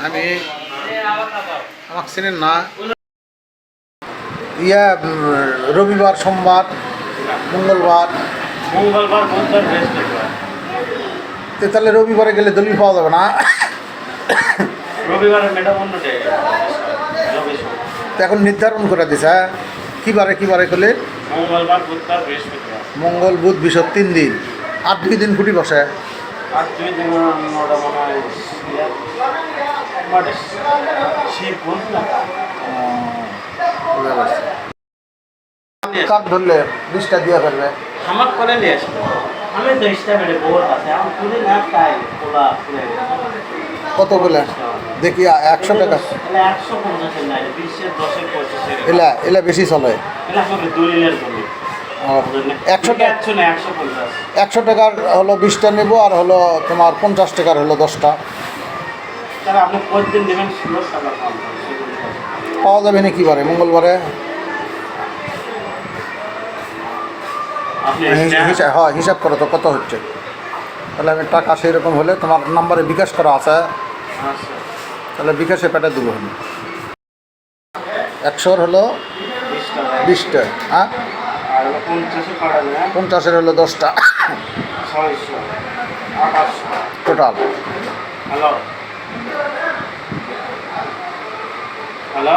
আমি আমাকে চেনেন না ইয়া রবিবার সোমবার মঙ্গলবার বুধবার বৃহস্পতিবার। তাহলে রবিবারে গেলে দলিল পাওয়া যাবে না। রবিবারে ম্যাডাম অন্য ডে তো এখন নির্ধারণ করে দিছে হ্যাঁ কী বারে করলে মঙ্গলবার বুধবার বৃহস্পতিবার। মঙ্গল বুধ বৃহস্পতি 3 দিন আর 2 দিন ফুটি বসে আর 2 দিন ওটা মনে হয় শীত বলছি না কাপ ধরলে 20টা দিয়ে ফেলবে আমার করে নিয়ে আসবে। আমি 10টা বেড়ে বোর আছে আমি তুলে না তাই খোলা খুলে কত বলে দেখি 100 টাকা তাহলে 150 এর নাই 20 এর 10 এর 25 এর এলা বেশি চলে এলা সব দলিলের দলিল 100 টাকা 100 টাকার হলো 20টা নেব আর হলো তোমার 50 টাকার হলো 10টা। তাহলে আপনি কতদিন দেবেন 16 টাকা পাওয়া যাবে না কি বারে মঙ্গলবারে হিসাব করো তো কত হচ্ছে তাহলে আমি টাকা সেই রকম হলে তোমার নাম্বারে বিকাশ করা আছে তাহলে বিকাশে পেটে দেবো হলো 100 হলো 20টা হ্যাঁ 50-এর হলো 10টা টোটাল। Hello hello